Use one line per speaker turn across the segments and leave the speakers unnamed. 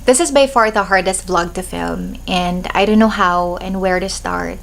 This is by far the hardest vlog to film, and I don't know how and where to start.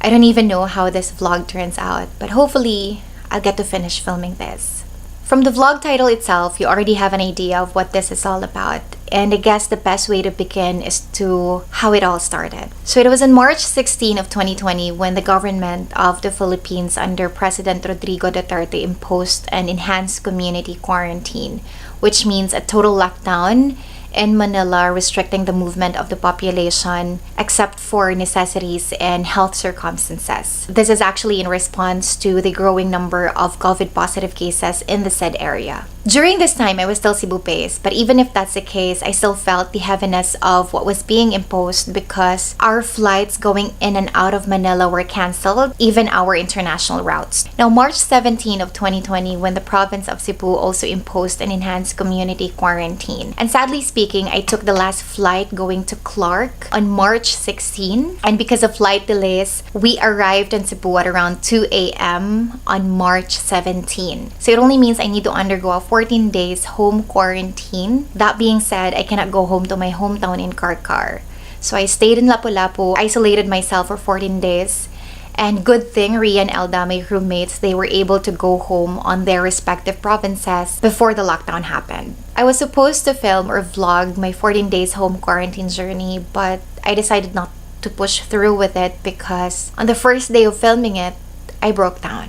I don't even know how this vlog turns out, but hopefully I'll get to finish filming this. From the vlog title itself, you already have an idea of what this is all about. And I guess the best way to begin is to how it all started. So it was on March 16 of 2020 when the government of the Philippines under President Rodrigo Duterte imposed an enhanced community quarantine, which means a total lockdown in Manila, restricting the movement of the population except for necessities and health circumstances. This is actually in response to the growing number of COVID positive cases in the said area. During this time, I was still Cebu-based, but even if that's the case, I still felt the heaviness of what was being imposed because our flights going in and out of Manila were cancelled, even our international routes. Now, March 17 of 2020, when the province of Cebu also imposed an enhanced community quarantine. And sadly speaking, I took the last flight going to Clark on March 16, and because of flight delays, we arrived in Cebu at around 2 a.m. on March 17. So it only means I need to undergo a 14 days home quarantine. That being said, I cannot go home to my hometown in Karkar. So I stayed in Lapu-Lapu, isolated myself for 14 days. And good thing Ria and Elda, my roommates, they were able to go home on their respective provinces before the lockdown happened. I was supposed to film or vlog my 14 days home quarantine journey, but I decided not to push through with it because on the first day of filming it, I broke down.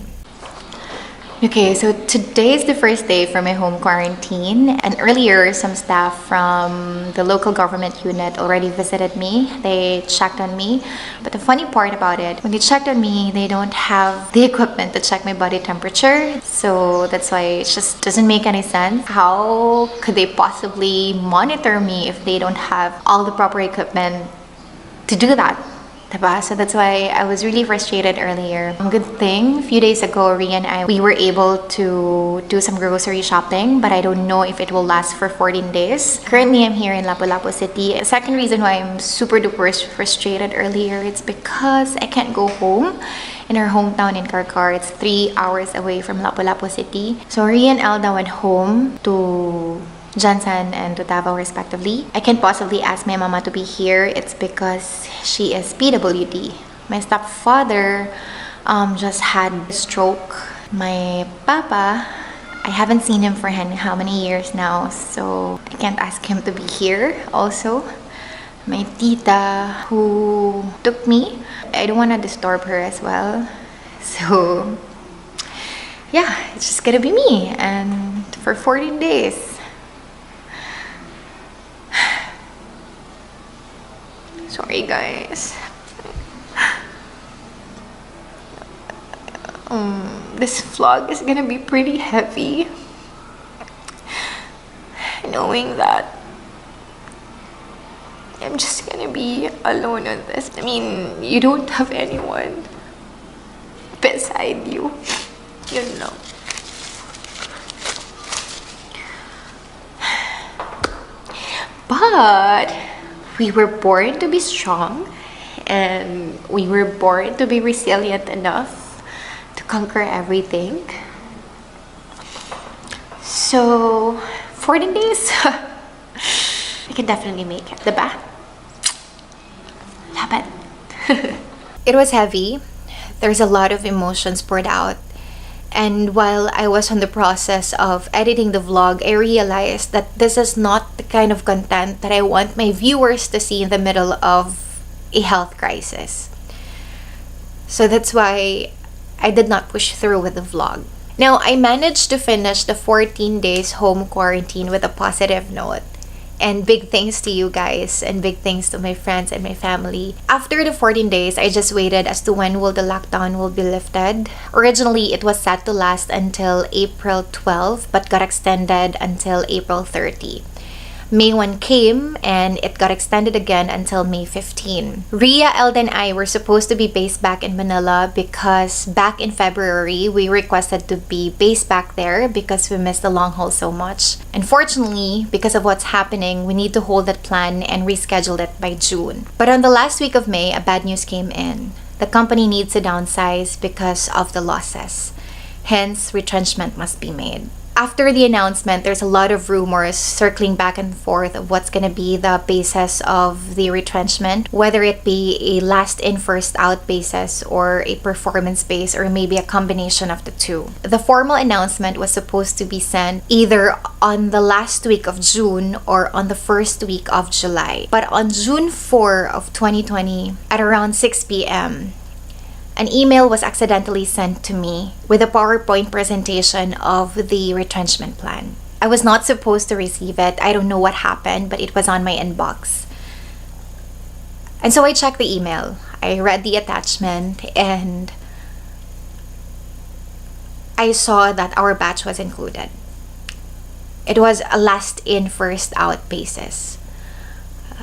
Okay, so today is the first day for my home quarantine, and earlier some staff from the local government unit already visited me. They checked on me, but the funny part about it, when they checked on me, they don't have the equipment to check my body temperature, so that's why it just doesn't make any sense. How could they possibly monitor me if they don't have all the proper equipment to do that? Diba? So that's why I was really frustrated earlier. Good thing, a few days ago, Ria and we were able to do some grocery shopping, but I don't know if it will last for 14 days. Currently, I'm here in Lapu-Lapu City. The second reason why I'm super duper frustrated earlier, it's because I can't go home. In our hometown in Karkar, it's 3 hours away from Lapu-Lapu City. So Ria and Elda went home to Jansan and to Davao respectively. I can't possibly ask my mama to be here. It's because she is PWD. My stepfather just had a stroke. My papa, I haven't seen him for how many years now, so I can't ask him to be here also. My tita who took me, I don't want to disturb her as well. So yeah, it's just gonna be me and for 14 days. Sorry guys. This vlog is gonna be pretty heavy, knowing that I'm just gonna be alone on this. I mean, you don't have anyone beside you, you know. But we were born to be strong, and we were born to be resilient enough to conquer everything. So 14 days, I can definitely make it. Diba? Laban. It was heavy. There's a lot of emotions poured out. And while I was on the process of editing the vlog, I realized that this is not the kind of content that I want my viewers to see in the middle of a health crisis. So that's why I did not push through with the vlog. Now, I managed to finish the 14 days home quarantine with a positive note. And big thanks to you guys, and big thanks to my friends and my family. After the 14 days, I just waited as to when will the lockdown will be lifted. Originally, it was set to last until April 12, but got extended until April 30. May 1 came and it got extended again until May 15. Ria, Elda, and I were supposed to be based back in Manila because back in February, we requested to be based back there because we missed the long haul so much. Unfortunately, because of what's happening, we need to hold that plan and reschedule it by June. But on the last week of May, a bad news came in. The company needs to downsize because of the losses. Hence, retrenchment must be made. After the announcement, there's a lot of rumors circling back and forth of what's going to be the basis of the retrenchment, whether it be a last in, first out basis or a performance base, or maybe a combination of the two. The formal announcement was supposed to be sent either on the last week of June or on the first week of July. But on June 4 of 2020, at around 6 p.m., an email was accidentally sent to me with a PowerPoint presentation of the retrenchment plan. I was not supposed to receive it. I don't know what happened, but it was on my inbox. And so I checked the email. I read the attachment and I saw that our batch was included. It was a last in, first out basis.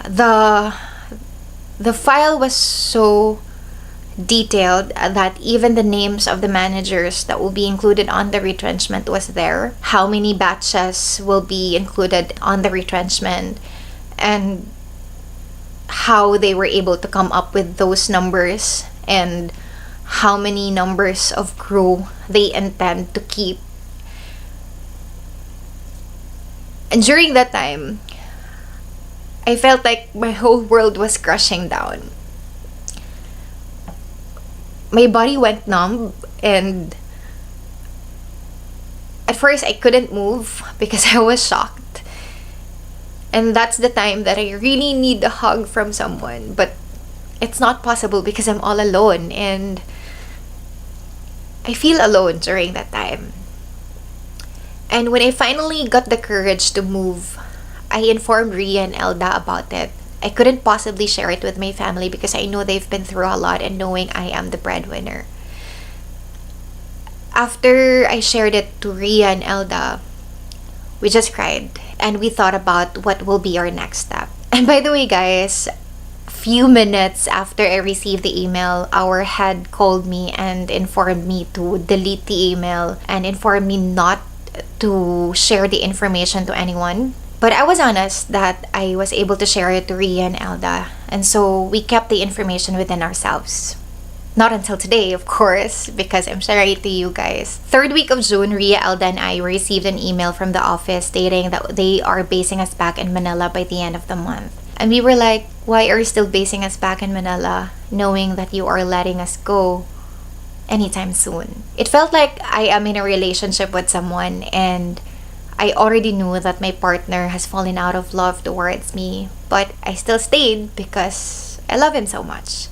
The file was so detailed that even the names of the managers that will be included on the retrenchment was there. How many batches will be included on the retrenchment, and how they were able to come up with those numbers, and how many numbers of crew they intend to keep. And during that time, I felt like my whole world was crushing down. My body went numb, and at first I couldn't move because I was shocked. And that's the time that I really need a hug from someone, but it's not possible because I'm all alone, and I feel alone during that time. And when I finally got the courage to move, I informed Ria and Elda about it. I couldn't possibly share it with my family because I know they've been through a lot, and knowing I am the breadwinner. After I shared it to Ria and Elda, we just cried and we thought about what will be our next step. And by the way, guys, few minutes after I received the email, our head called me and informed me to delete the email and informed me not to share the information to anyone. But I was honest that I was able to share it to Ria and Elda, and so we kept the information within ourselves. Not until today, of course, because I'm sharing it to you guys. Third week of June, Ria, Elda, and I received an email from the office stating that they are basing us back in Manila by the end of the month. And we were like, why are you still basing us back in Manila, knowing that you are letting us go anytime soon? It felt like I am in a relationship with someone, and I already knew that my partner has fallen out of love towards me, but I still stayed because I love him so much.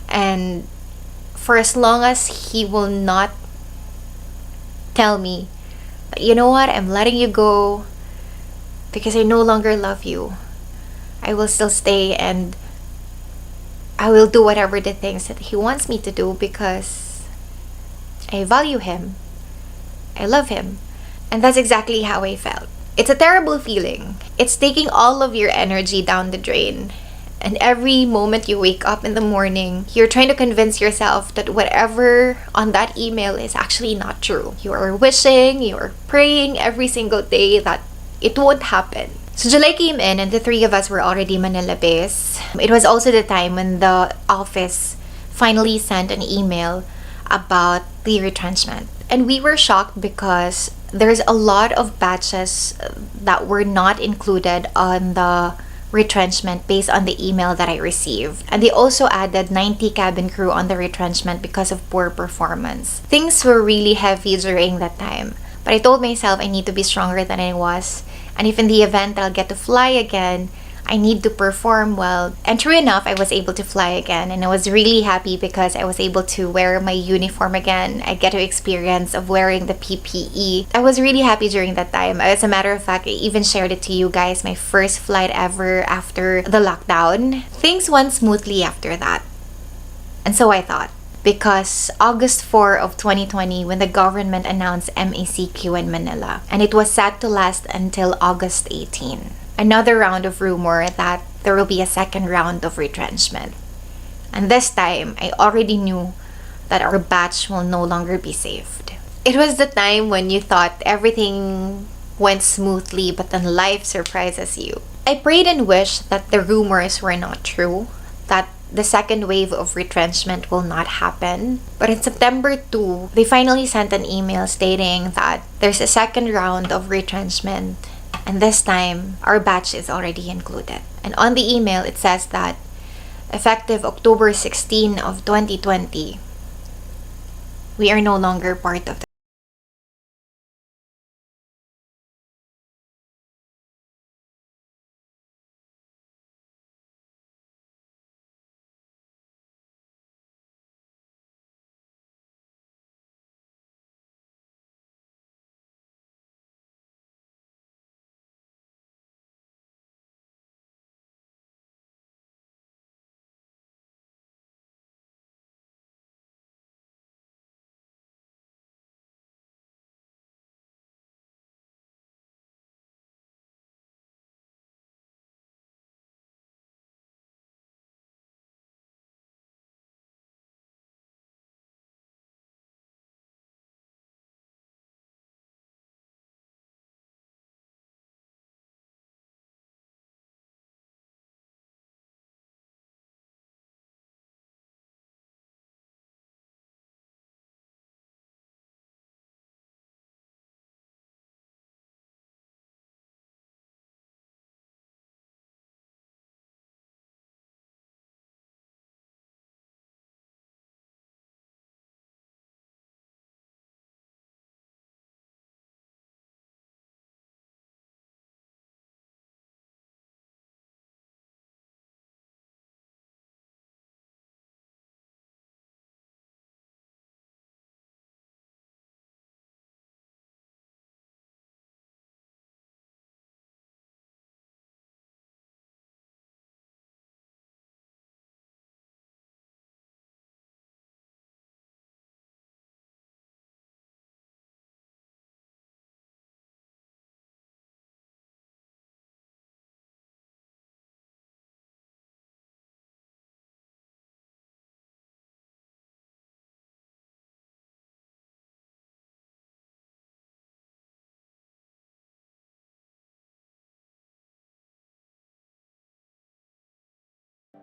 And for as long as he will not tell me, you know what, I'm letting you go because I no longer love you, I will still stay, and I will do whatever the things that he wants me to do because I value him, I love him. And that's exactly how I felt. It's a terrible feeling. It's taking all of your energy down the drain. And every moment you wake up in the morning, you're trying to convince yourself that whatever on that email is actually not true. You are wishing, you are praying every single day that it won't happen. So July came in and the three of us were already Manila based. It was also the time when the office finally sent an email about the retrenchment. And we were shocked because there's a lot of batches that were not included on the retrenchment based on the email that I received. And they also added 90 cabin crew on the retrenchment because of poor performance. Things were really heavy during that time. But I told myself I need to be stronger than I was. And if in the event I'll get to fly again, I need to perform well. And true enough, I was able to fly again, and I was really happy because I was able to wear my uniform again. I get to experience of wearing the PPE. I was really happy during that time. As a matter of fact, I even shared it to you guys, my first flight ever after the lockdown. Things went smoothly after that. And so I thought, because August 4 of 2020, when the government announced MACQ in Manila, and it was set to last until August 18. Another round of rumor that there will be a second round of retrenchment. And this time, I already knew that our batch will no longer be saved. It was the time when you thought everything went smoothly, but then life surprises you. I prayed and wished that the rumors were not true, that the second wave of retrenchment will not happen. But in September 2, they finally sent an email stating that there's a second round of retrenchment, and this time our batch is already included. And on the email it says that effective October 16 of 2020, we are no longer part of